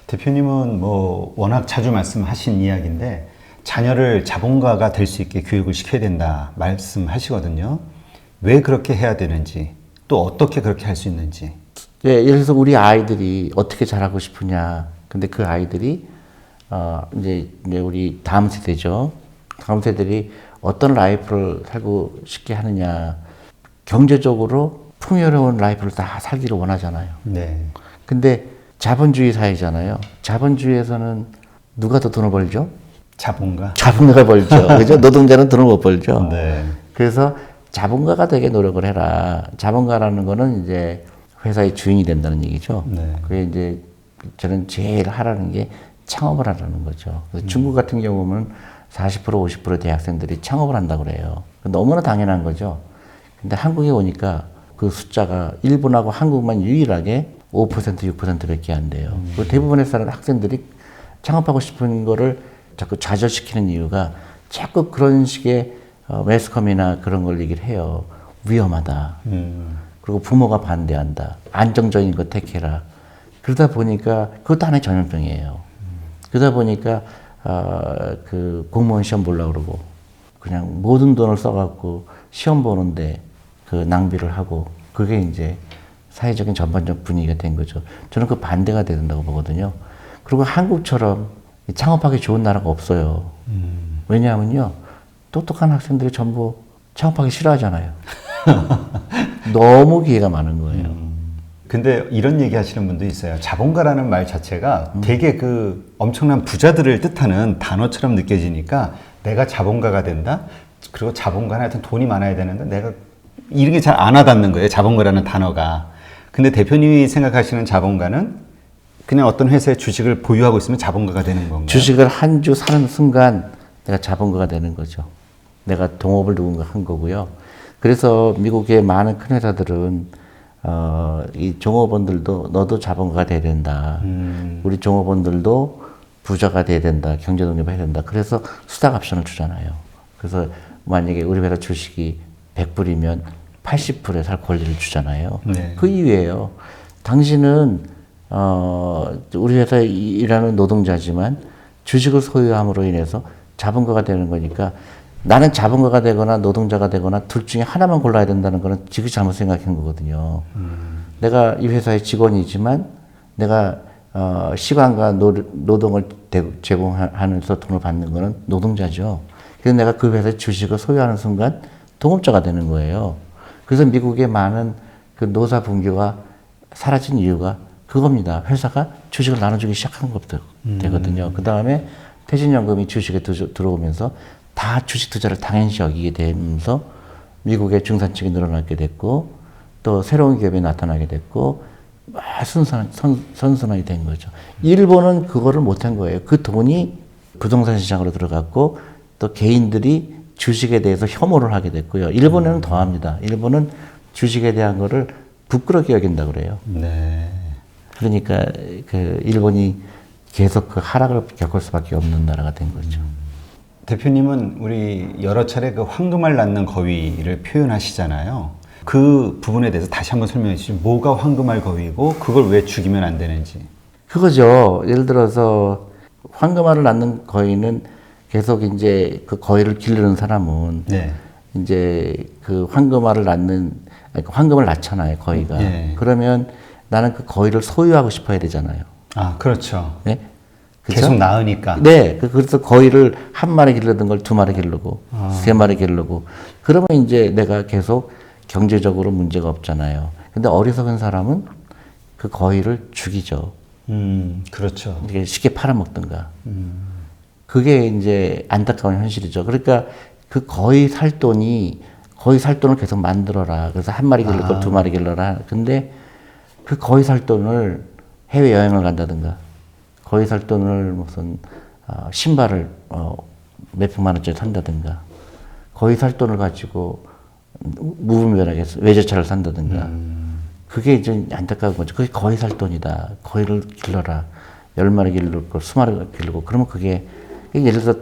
대표님은 뭐 워낙 자주 말씀하신 이야기인데 자녀를 자본가가 될 수 있게 교육을 시켜야 된다 말씀하시거든요. 왜 그렇게 해야 되는지, 또 어떻게 그렇게 할 수 있는지. 예, 예를 들어서 우리 아이들이 어떻게 자라고 싶으냐. 근데 그 아이들이 이제 우리 다음 세대죠. 다음 세대들이 어떤 라이프를 살고 싶게 하느냐. 경제적으로 풍요로운 라이프를 다 살기를 원하잖아요. 네. 근데 자본주의 사회잖아요. 자본주의에서는 누가 더 돈을 벌죠? 자본가. 자본가가 벌죠. 그죠? 노동자는 돈을 못 벌죠. 네. 그래서 자본가가 되게 노력을 해라. 자본가라는 거는 이제 회사의 주인이 된다는 얘기죠. 네. 그게 이제 저는 제일 하라는 게 창업을 하라는 거죠. 중국 같은 경우는 40% 50% 대학생들이 창업을 한다고 그래요. 너무나 당연한 거죠. 근데 한국에 오니까 그 숫자가 일본하고 한국만 유일하게 5% 6%밖에 안 돼요. 대부분의 학생들이 창업하고 싶은 거를 자꾸 좌절시키는 이유가 자꾸 그런 식의 매스컴이나 그런 걸 얘기를 해요. 위험하다. 그리고 부모가 반대한다. 안정적인 거 택해라. 그러다 보니까 그것도 하나의 전염병이에요. 그러다 보니까 그 공무원 시험 보려고 그러고 그냥 모든 돈을 써갖고 시험 보는데 그 낭비를 하고 그게 이제 사회적인 전반적 분위기가 된 거죠. 저는 그 반대가 돼야 된다고 보거든요. 그리고 한국처럼 창업하기 좋은 나라가 없어요. 왜냐하면요. 똑똑한 학생들이 전부 창업하기 싫어하잖아요. 너무 기회가 많은 거예요. 근데 이런 얘기 하시는 분도 있어요. 자본가라는 말 자체가 되게 그 엄청난 부자들을 뜻하는 단어처럼 느껴지니까 내가 자본가가 된다? 그리고 자본가는 하여튼 돈이 많아야 되는데 내가 이런 게 잘 안 와닿는 거예요. 자본가라는 단어가. 근데 대표님이 생각하시는 자본가는 그냥 어떤 회사의 주식을 보유하고 있으면 자본가가 되는 건가요? 주식을 한 주 사는 순간 내가 자본가가 되는 거죠. 내가 동업을 누군가 한 거고요. 그래서 미국의 많은 큰 회사들은 이 종업원들도 너도 자본가가 돼야 된다. 우리 종업원들도 부자가 돼야 된다. 경제 독립을 해야 된다. 그래서 스탁 옵션을 주잖아요. 그래서 만약에 우리 회사 주식이 100불이면 80불에 살 권리를 주잖아요. 네. 그 이유예요. 당신은 우리 회사에 일하는 노동자지만 주식을 소유함으로 인해서 자본가가 되는 거니까 나는 자본가가 되거나 노동자가 되거나 둘 중에 하나만 골라야 된다는 거는 지금 잘못 생각한 거거든요. 내가 이 회사의 직원이지만 내가 시간과 노동을 제공하면서 돈을 받는 거는 노동자죠. 그래서 내가 그 회사의 주식을 소유하는 순간 동업자가 되는 거예요. 그래서 미국의 많은 그 노사 분규가 사라진 이유가 그겁니다. 회사가 주식을 나눠주기 시작한 것부터 되거든요. 그 다음에 퇴직연금이 주식에 들어오면서 다 주식 투자를 당연시 여기게 되면서 미국의 중산층이 늘어나게 됐고 또 새로운 기업이 나타나게 됐고 선순환이 된 거죠. 일본은 그거를 못한 거예요. 그 돈이 부동산 시장으로 들어갔고 또 개인들이 주식에 대해서 혐오를 하게 됐고요. 일본에는 더합니다. 일본은 주식에 대한 거를 부끄럽게 여긴다고 그래요. 네. 그러니까 그 일본이 계속 그 하락을 겪을 수밖에 없는 나라가 된 거죠. 대표님은 우리 여러 차례 그 황금알 낳는 거위를 표현하시잖아요. 그 부분에 대해서 다시 한번 설명해 주시죠. 뭐가 황금알 거위고 그걸 왜 죽이면 안 되는지. 그거죠. 예를 들어서 황금알을 낳는 거위는 계속 이제 그 거위를 기르는 사람은 네. 이제 그 황금알을 낳는 황금을 낳잖아요, 거위가. 네. 그러면 나는 그 거위를 소유하고 싶어야 되잖아요. 아, 그렇죠. 네? 그쵸? 계속 낳으니까. 네. 그래서 거위를 한 마리 기르던 걸 두 마리 기르고, 세 마리 기르고. 그러면 이제 내가 계속 경제적으로 문제가 없잖아요. 근데 어리석은 사람은 그 거위를 죽이죠. 그렇죠. 이게 쉽게 팔아먹든가. 그게 이제 안타까운 현실이죠. 그러니까 그 거위 살 돈을 계속 만들어라. 그래서 한 마리 기를 걸 두 마리 길러라. 근데 그 거위 살 돈을 해외 여행을 간다든가, 거위 살 돈을 무슨 신발을 몇백만 원짜리 산다든가, 거위 살 돈을 가지고 무분별하게 외제차를 산다든가. 그게 이제 안타까운 거죠. 그게 거위 살 돈이다. 거위를 길러라. 10마리 기를 걸 20마리 기르고. 그러면 그게 예를 들어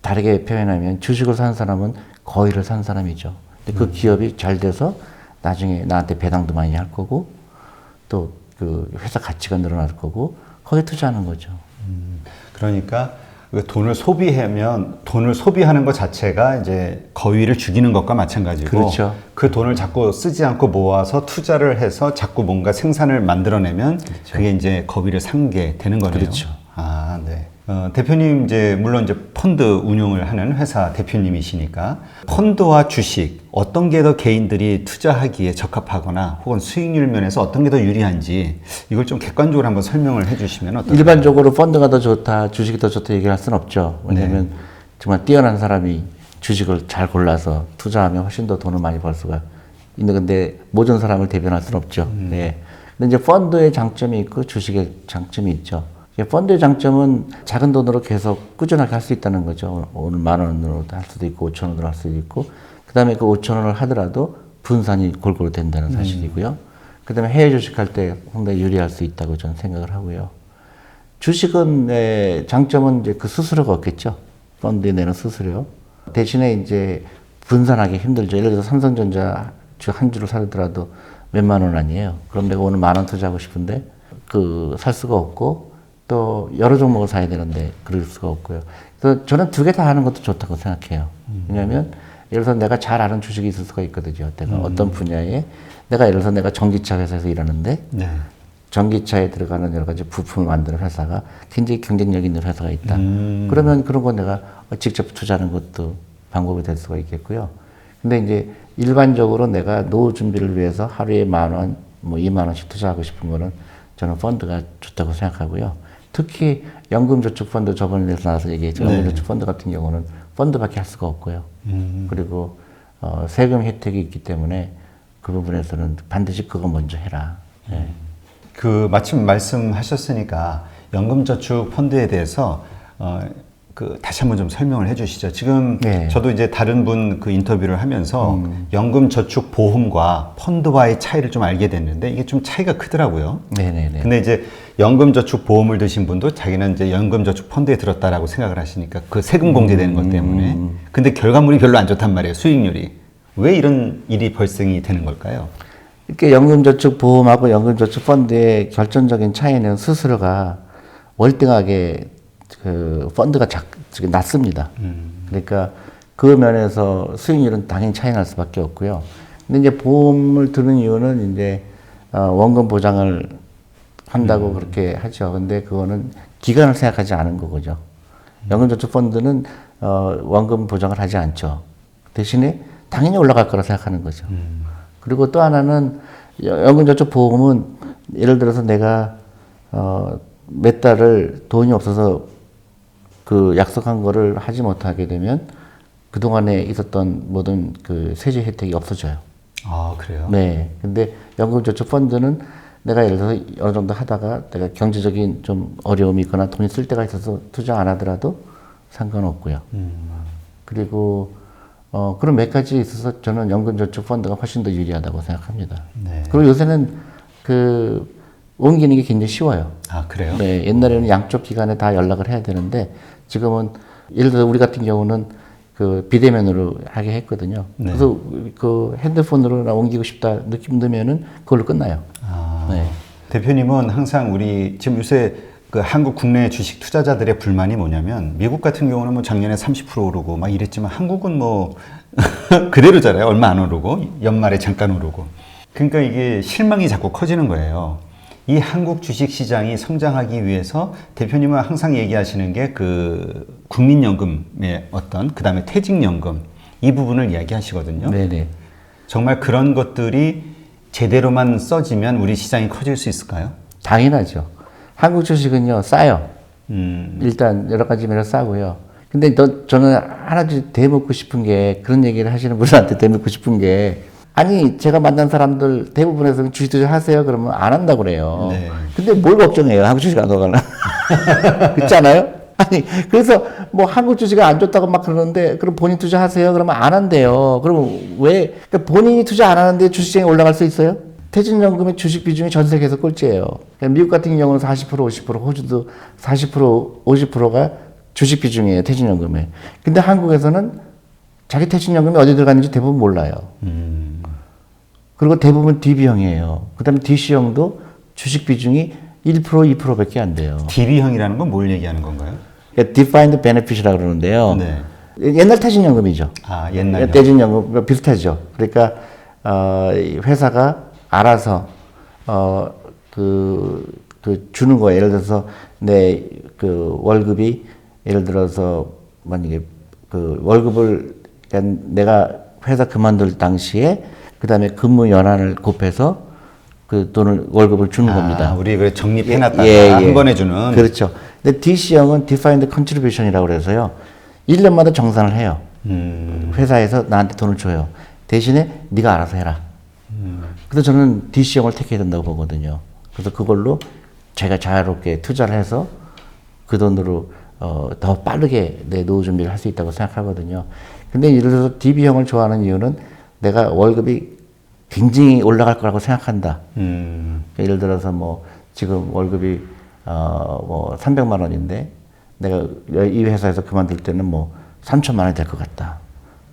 다르게 표현하면 주식을 산 사람은 거위를 산 사람이죠. 근데 그 기업이 잘 돼서 나중에 나한테 배당도 많이 할 거고 또 그 회사 가치가 늘어날 거고 거기에 투자하는 거죠. 그러니까 그 돈을 소비하면 돈을 소비하는 것 자체가 이제 거위를 죽이는 것과 마찬가지고 그렇죠. 그 돈을 자꾸 쓰지 않고 모아서 투자를 해서 자꾸 뭔가 생산을 만들어내면 그게 이제 거위를 산 게 되는 거네요. 그렇죠. 아, 네. 대표님 이제 물론 이제 펀드 운용을 하는 회사 대표님이시니까 펀드와 주식 어떤 게 더 개인들이 투자하기에 적합하거나 혹은 수익률 면에서 어떤 게 더 유리한지 이걸 좀 객관적으로 한번 설명을 해주시면 어떨까요? 일반적으로 펀드가 더 좋다, 주식이 더 좋다 얘기할 수는 없죠. 왜냐하면 정말 뛰어난 사람이 주식을 잘 골라서 투자하면 훨씬 더 돈을 많이 벌 수가 있는 건데 모든 사람을 대변할 수는 없죠. 네. 근데 이제 펀드의 장점이 있고 주식의 장점이 있죠. 펀드의 장점은 작은 돈으로 계속 꾸준하게 할 수 있다는 거죠. 오늘 10,000원으로 할 수도 있고 5,000원으로 할 수도 있고 그다음에 그 5,000원을 하더라도 분산이 골고루 된다는 사실이고요. 그다음에 해외 주식할 때 상당히 유리할 수 있다고 저는 생각을 하고요. 주식은 장점은 이제 그 수수료가 없겠죠. 펀드에 내는 수수료. 대신에 이제 분산하기 힘들죠. 예를 들어서 삼성전자 한 주를 사더라도 몇만 원 아니에요. 그럼 내가 오늘 10,000원 투자하고 싶은데 살 수가 없고 또 여러 종목을 사야 되는데 그럴 수가 없고요. 그래서 저는 두 개 다 하는 것도 좋다고 생각해요. 왜냐하면 예를 들어서 내가 잘 아는 주식이 있을 수가 있거든요. 내가 어떤 분야에 예를 들어서 내가 전기차 회사에서 일하는데 네. 전기차에 들어가는 여러 가지 부품을 만드는 회사가 굉장히 경쟁력 있는 회사가 있다. 그러면 그런 거 내가 직접 투자하는 것도 방법이 될 수가 있겠고요. 근데 이제 일반적으로 내가 노후 준비를 위해서 하루에 10,000원, 뭐 20,000원씩 투자하고 싶은 거는 저는 펀드가 좋다고 생각하고요. 특히 연금저축펀드 저번에 나와서 얘기했죠. 연금저축펀드 같은 경우는 펀드밖에 할 수가 없고요. 그리고 세금 혜택이 있기 때문에 그 부분에서는 반드시 그거 먼저 해라. 네. 그 마침 말씀하셨으니까 연금저축 펀드에 대해서 다시 한번 좀 설명을 해주시죠. 지금 네. 저도 이제 다른 분 그 인터뷰를 하면서 연금저축 보험과 펀드와의 차이를 좀 알게 됐는데 이게 좀 차이가 크더라고요. 네네네. 근데 이제 연금저축 보험을 드신 분도 자기는 이제 연금저축 펀드에 들었다라고 생각을 하시니까 그 세금 공제되는 것 때문에. 근데 결과물이 별로 안 좋단 말이에요. 수익률이. 왜 이런 일이 발생이 되는 걸까요? 이렇게 연금저축보험하고 연금저축펀드의 결정적인 차이는 수수료가 월등하게 그 펀드가 낮습니다. 그러니까 그 면에서 수익률은 당연히 차이 날 수밖에 없고요. 근데 이제 보험을 드는 이유는 이제 원금 보장을 한다고 그렇게 하죠. 근데 그거는 기간을 생각하지 않은 거죠. 연금저축펀드는 원금 보장을 하지 않죠. 대신에 당연히 올라갈 거라 생각하는 거죠. 그리고 또 하나는 연금저축보험은 예를 들어서 내가 몇 달을 돈이 없어서 그 약속한 거를 하지 못하게 되면 그동안에 있었던 모든 그 세제 혜택이 없어져요. 아, 그래요? 네. 근데 연금저축펀드는 내가 예를 들어서 어느 정도 하다가 내가 경제적인 좀 어려움이 있거나 돈이 쓸 때가 있어서 투자 안 하더라도 상관없고요. 그리고 그런 몇 가지 있어서 저는 연금저축펀드가 훨씬 더 유리하다고 생각합니다. 네. 그리고 요새는 옮기는 게 굉장히 쉬워요. 아, 그래요? 네. 옛날에는 양쪽 기관에 다 연락을 해야 되는데 지금은 예를 들어 우리 같은 경우는 그 비대면으로 하게 했거든요. 네. 그래서 그 핸드폰으로 나 옮기고 싶다 느낌 들면은 그걸로 끝나요. 아, 네. 대표님은 항상 우리 지금 요새 그 한국 국내 주식 투자자들의 불만이 뭐냐면 미국 같은 경우는 뭐 작년에 30% 오르고 막 이랬지만 한국은 뭐 그대로잖아요. 얼마 안 오르고 연말에 잠깐 오르고. 그러니까 이게 실망이 자꾸 커지는 거예요. 이 한국 주식 시장이 성장하기 위해서 대표님은 항상 얘기하시는 게 그 국민연금의 그 다음에 퇴직연금 이 부분을 이야기하시거든요. 네네. 정말 그런 것들이 제대로만 써지면 우리 시장이 커질 수 있을까요? 당연하죠. 한국 주식은요, 싸요. 일단 여러 가지 면에서 싸고요. 근데 저는 하나 대묻고 싶은 게 그런 얘기를 하시는 분들한테 대묻고 싶은 게 아니 제가 만난 사람들 대부분에서 주식 투자 하세요 그러면 안 한다고 그래요. 네. 근데 뭘 걱정해요? 한국 주식 안 들어가나? 그렇잖아요? 아니 그래서 뭐 한국 주식이 안 좋다고 막 그러는데 그럼 본인 투자하세요 그러면 안 한대요. 그럼 왜 그러니까 본인이 투자 안 하는데 주식시장에 올라갈 수 있어요? 퇴직연금의 주식 비중이 전 세계에서 꼴찌예요. 그러니까 미국 같은 경우는 40%, 50%, 호주도 40%, 50%가 주식 비중이에요. 퇴직연금에. 근데 한국에서는 자기 퇴직연금이 어디 들어갔는지 대부분 몰라요. 그리고 대부분 DB형이에요. 그 다음에 DC형도 주식 비중이 1%, 2%밖에 안 돼요. DB형이라는 건 뭘 얘기하는 건가요? Defined Benefit이라고 그러는데요. 네. 옛날 퇴직연금이죠. 아, 옛날. 퇴직연금 비슷하죠. 그러니까 이 회사가 알아서 주는 거예요. 예를 들어서 내 그 월급이 예를 들어서 만약에 그 월급을 그러니까 내가 회사 그만둘 당시에 그다음에 근무 연한을 곱해서 그 돈을 월급을 주는 겁니다. 우리 그 적립해놨다가 예. 한 번에 주는. 그렇죠. 근데 DC형은 Defined Contribution이라고 그래서요. 1년마다 정산을 해요. 회사에서 나한테 돈을 줘요. 대신에 네가 알아서 해라. 그래서 저는 DC형을 택해야 된다고 보거든요. 그래서 그걸로 제가 자유롭게 투자를 해서 그 돈으로 더 빠르게 내 노후 준비를 할 수 있다고 생각하거든요. 근데 예를 들어서 DB형을 좋아하는 이유는 내가 월급이 굉장히 올라갈 거라고 생각한다. 예를 들어서 뭐 지금 월급이 뭐 300만 원인데 내가 이 회사에서 그만둘 때는 뭐 3천만 원이 될 것 같다.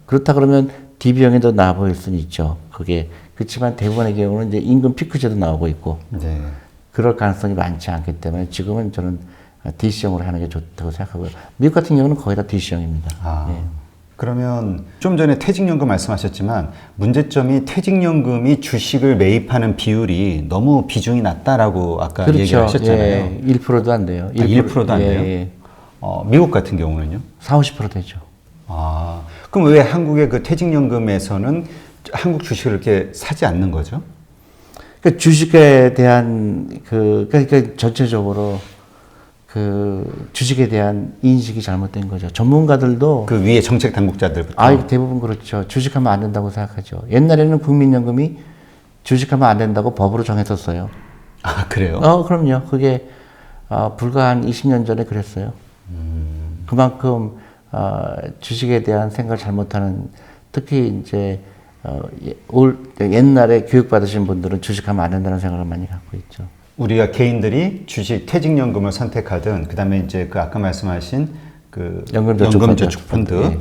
그렇다 그러면 DB형이 더 나아 보일 수는 있죠. 그게 그렇지만 대부분의 경우는 이제 임금 피크제도 나오고 있고 네. 그럴 가능성이 많지 않기 때문에 지금은 저는 DC형으로 하는 게 좋다고 생각하고요. 미국 같은 경우는 거의 다 DC형입니다. 네. 그러면 좀 전에 퇴직연금 말씀하셨지만 문제점이 퇴직연금이 주식을 매입하는 비율이 너무 비중이 낮다라고 아까 그렇죠. 얘기를 하셨잖아요. 예, 1%도 안 돼요. 1%도 안 돼요? 예. 미국 같은 경우는요? 40, 50% 되죠. 그럼 왜 한국의 그 퇴직연금에서는 한국 주식을 이렇게 사지 않는 거죠? 그 주식에 대한 그러니까 전체적으로 그 주식에 대한 인식이 잘못된 거죠. 전문가들도 그 위에 정책 당국자들부터. 대부분 그렇죠. 주식하면 안 된다고 생각하죠. 옛날에는 국민연금이 주식하면 안 된다고 법으로 정했었어요. 그래요? 그럼요. 그게 불과 한 20년 전에 그랬어요. 그만큼 주식에 대한 생각을 잘못하는 특히 이제 옛날에 교육받으신 분들은 주식하면 안 된다는 생각을 많이 갖고 있죠. 우리가 개인들이 주식 퇴직연금을 선택하든 그다음에 이제 그 아까 말씀하신 그 연금저축펀드 예.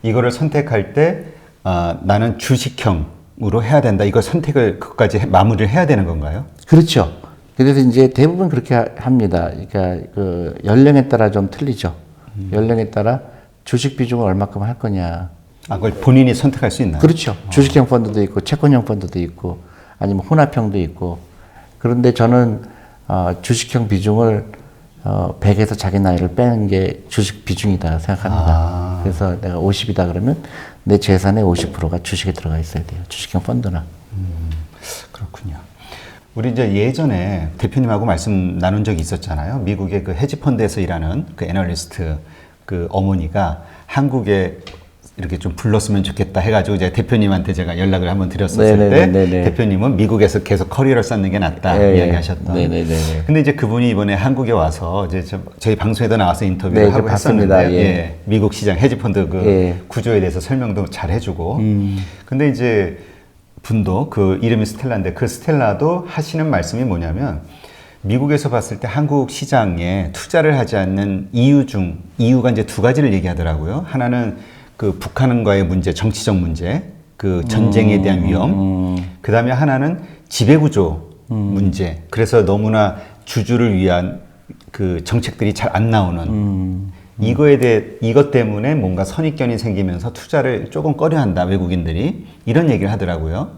이거를 선택할 때 나는 주식형으로 해야 된다. 이거 선택을 그것까지 마무리를 해야 되는 건가요? 그렇죠. 그래서 이제 대부분 그렇게 합니다. 그러니까 그 연령에 따라 좀 틀리죠. 연령에 따라 주식 비중을 얼마큼 할 거냐. 그걸 본인이 선택할 수 있나요? 그렇죠. 주식형 펀드도 있고 채권형 펀드도 있고 아니면 혼합형도 있고. 그런데 저는 주식형 비중을 100에서 자기 나이를 빼는 게 주식 비중이다 생각합니다. 그래서 내가 50이다 그러면 내 재산의 50%가 주식에 들어가 있어야 돼요. 주식형 펀드나. 그렇군요. 우리 이제 예전에 대표님하고 말씀 나눈 적이 있었잖아요. 미국의 그 헤지펀드에서 일하는 그 애널리스트 그 어머니가 한국에 이렇게 좀 불렀으면 좋겠다 해가지고 이제 대표님한테 제가 연락을 한번 드렸었을 때 대표님은 미국에서 계속 커리어를 쌓는 게 낫다 이야기하셨던. 근데 이제 그분이 이번에 한국에 와서 이제 저희 방송에도 나와서 인터뷰를 하고 했었는데 미국 시장 헤지펀드 그 구조에 대해서 설명도 잘 해주고. 근데 이제 분도 그 이름이 스텔라인데 그 스텔라도 하시는 말씀이 뭐냐면 미국에서 봤을 때 한국 시장에 투자를 하지 않는 이유가 이제 두 가지를 얘기하더라고요. 하나는 그 북한과의 문제, 정치적 문제, 그 전쟁에 대한 위험. 그 다음에 하나는 지배구조 문제. 그래서 너무나 주주를 위한 그 정책들이 잘 안 나오는. 이것 때문에 뭔가 선입견이 생기면서 투자를 조금 꺼려한다, 외국인들이. 이런 얘기를 하더라고요.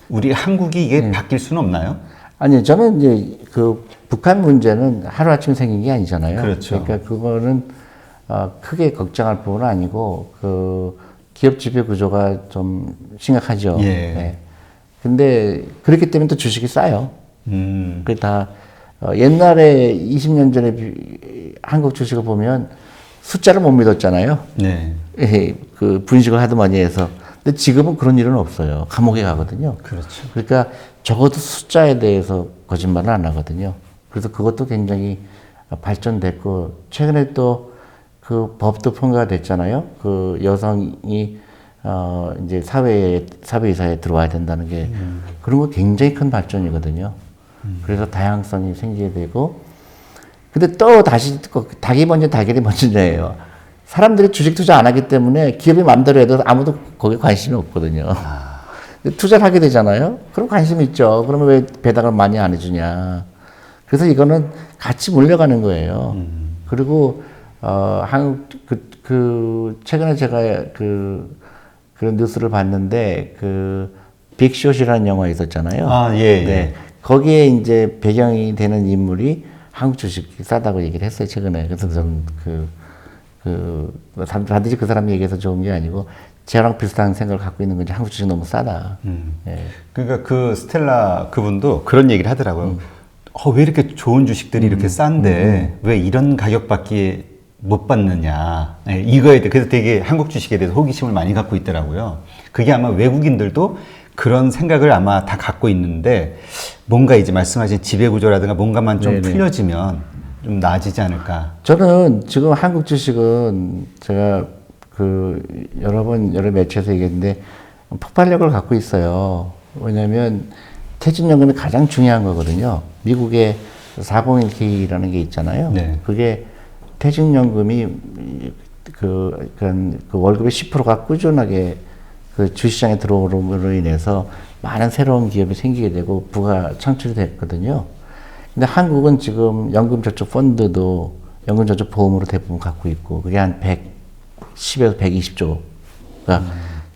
우리 한국이 이게 바뀔 수는 없나요? 아니, 저는 이제 그 북한 문제는 하루아침에 생긴 게 아니잖아요. 그렇죠. 그러니까 그거는 크게 걱정할 부분은 아니고 그 기업 지배 구조가 좀 심각하죠. 네. 근데 그렇기 때문에 또 주식이 싸요. 그게 다 옛날에 20년 전에 한국 주식을 보면 숫자를 못 믿었잖아요. 네. 그 분식을 하도 많이 해서. 근데 지금은 그런 일은 없어요. 감옥에 가거든요. 그렇죠. 그러니까 적어도 숫자에 대해서 거짓말은 안 하거든요. 그래서 그것도 굉장히 발전됐고 최근에 또 그 법도 통과가 됐잖아요. 그 여성이 이제 사회이사에 들어와야 된다는 게 그런 거 굉장히 큰 발전이거든요. 그래서 다양성이 생기게 되고 근데 또 다시 닭이 먼저 달걀이 먼저예요. 사람들이 주식 투자 안 하기 때문에 기업이 마음대로 해도 아무도 거기에 관심이 없거든요. 투자를 하게 되잖아요. 그럼 관심 있죠. 그러면 왜 배당을 많이 안 해주냐. 그래서 이거는 같이 물려가는 거예요. 그리고 한국 최근에 제가 그런 뉴스를 봤는데 빅숏이라는 영화 있었잖아요. 아, 예, 네. 예. 거기에 이제 배경이 되는 인물이 한국 주식이 싸다고 얘기를 했어요, 최근에. 그래서 저는 반드시 그 사람 얘기해서 좋은 게 아니고, 저랑 비슷한 생각을 갖고 있는 건지 한국 주식 너무 싸다. 예. 그러니까 그 스텔라 그분도 그런 얘기를 하더라고요. 왜 이렇게 좋은 주식들이 이렇게 싼데 왜 이런 가격밖에 못 받느냐. 예, 이거에 대해 그래서 되게 한국 주식에 대해서 호기심을 많이 갖고 있더라고요. 그게 아마 외국인들도 그런 생각을 아마 다 갖고 있는데 뭔가 이제 말씀하신 지배구조라든가 뭔가만 좀 네네. 풀려지면 좀 나아지지 않을까. 저는 지금 한국 주식은 제가 여러 매체에서 얘기했는데 폭발력을 갖고 있어요. 왜냐하면 퇴직연금이 가장 중요한 거거든요. 미국의 401k라는 게 있잖아요. 네. 그게 퇴직연금이 그 월급의 10%가 꾸준하게 그 주시장에 들어옴으로 인해서 많은 새로운 기업이 생기게 되고 부가 창출이 됐거든요. 근데 한국은 지금 연금저축 펀드도 연금저축 보험으로 대부분 갖고 있고 그게 한 110에서 120조가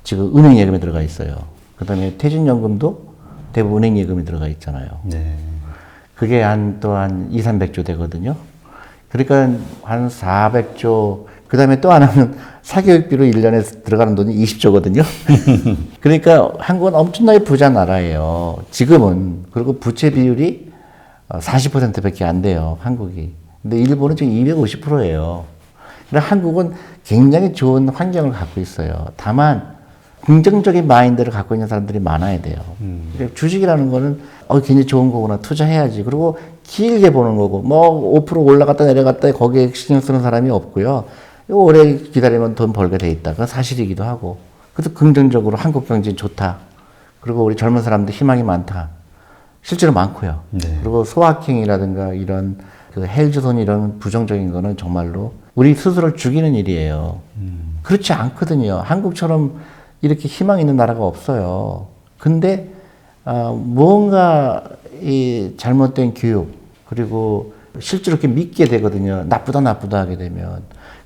지금 은행 예금에 들어가 있어요. 그 다음에 퇴직연금도 대부분 은행 예금이 들어가 있잖아요. 네. 그게 한 2, 300조 되거든요. 그러니까 한 400조, 그 다음에 또 하나는 사교육비로 1년에 들어가는 돈이 20조거든요. 그러니까 한국은 엄청나게 부자 나라예요. 지금은. 그리고 부채 비율이 40%밖에 안 돼요, 한국이. 근데 일본은 지금 250%예요. 그러니까 한국은 굉장히 좋은 환경을 갖고 있어요. 다만, 긍정적인 마인드를 갖고 있는 사람들이 많아야 돼요. 그러니까 주식이라는 거는 굉장히 좋은 거구나, 투자해야지. 그리고 길게 보는 거고, 뭐 5% 올라갔다 내려갔다 거기에 신경 쓰는 사람이 없고요. 오래 기다리면 돈 벌게 돼 있다. 그건 사실이기도 하고. 그래서 긍정적으로 한국 경제 좋다. 그리고 우리 젊은 사람들 희망이 많다. 실제로 많고요. 네. 그리고 소확행이라든가 이런 헬조선 이런 부정적인 거는 정말로 우리 스스로를 죽이는 일이에요. 그렇지 않거든요. 한국처럼 이렇게 희망 있는 나라가 없어요. 근데 뭔가 이 잘못된 교육 그리고 실제로 이렇게 믿게 되거든요. 나쁘다 하게 되면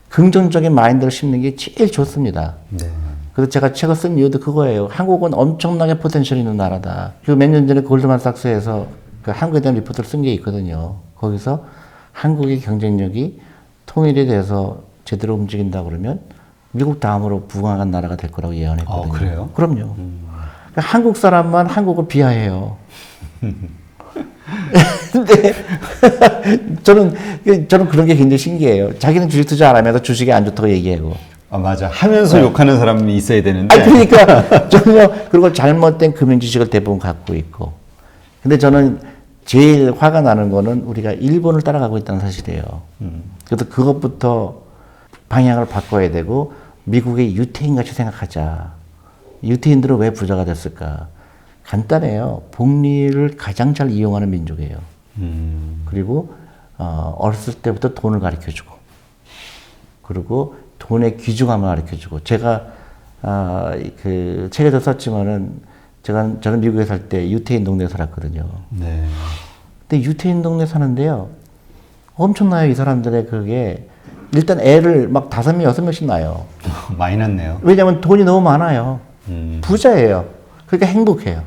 긍정적인 마인드를 심는 게 제일 좋습니다. 네. 그래서 제가 책을 쓴 이유도 그거예요. 한국은 엄청나게 포텐셜 있는 나라다. 그 몇 년 전에 골드만삭스에서 그 한국에 대한 리포트를 쓴 게 있거든요. 거기서 한국의 경쟁력이 통일에 대해서 제대로 움직인다 그러면 미국 다음으로 부강한 나라가 될 거라고 예언했거든요. 그래요? 그럼요. 그러니까 한국 사람만 한국을 비하해요. 근데 저는 그런 게 굉장히 신기해요. 자기는 주식 투자 안 하면서 주식이 안 좋다고 얘기하고. 맞아. 하면서 욕하는 사람이 있어야 되는데. 그러니까 전혀 그리고 잘못된 금융 지식을 대부분 갖고 있고. 근데 저는 제일 화가 나는 거는 우리가 일본을 따라가고 있다는 사실이에요. 그래서 그것부터 방향을 바꿔야 되고 미국의 유태인 같이 생각하자. 유태인들은 왜 부자가 됐을까? 간단해요. 복리를 가장 잘 이용하는 민족이에요. 그리고 어렸을 때부터 돈을 가르쳐주고 그리고 돈의 귀중함을 가르쳐주고 제가 그 책에도 썼지만은 저는 미국에 살 때 유태인 동네에 살았거든요. 네. 근데 유태인 동네 사는데요. 엄청나요. 이 사람들의 그게 일단 애를 막 5명, 6명씩 낳아요. 많이 났네요. 왜냐하면 돈이 너무 많아요. 부자예요. 그러니까 행복해요.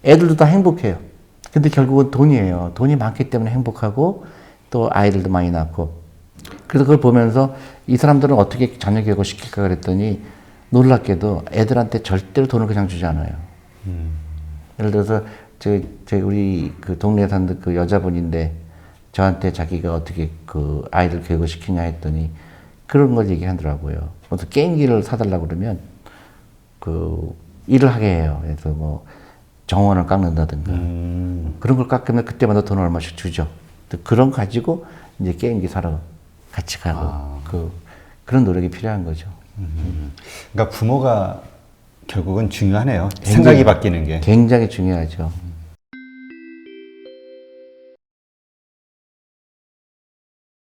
애들도 다 행복해요. 근데 결국은 돈이에요. 돈이 많기 때문에 행복하고 또 아이들도 많이 낳고. 그래서 그걸 보면서 이 사람들은 어떻게 자녀 교육을 시킬까 그랬더니 놀랍게도 애들한테 절대로 돈을 그냥 주지 않아요. 예를 들어서 우리 그 동네에 사는 그 여자분인데 저한테 자기가 어떻게 그 아이들 교육을 시키냐 했더니 그런 걸 얘기하더라고요. 그래서 게임기를 사달라고 그러면 그 일을 하게 해요. 그래서 뭐 정원을 깎는다든가 그런 걸 깎으면 그때마다 돈 얼마씩 주죠. 그런 거 가지고 이제 게임기 사러 같이 가고 그런 노력이 필요한 거죠. 그러니까 부모가 결국은 중요하네요. 생각이 바뀌는 게. 굉장히 중요하죠.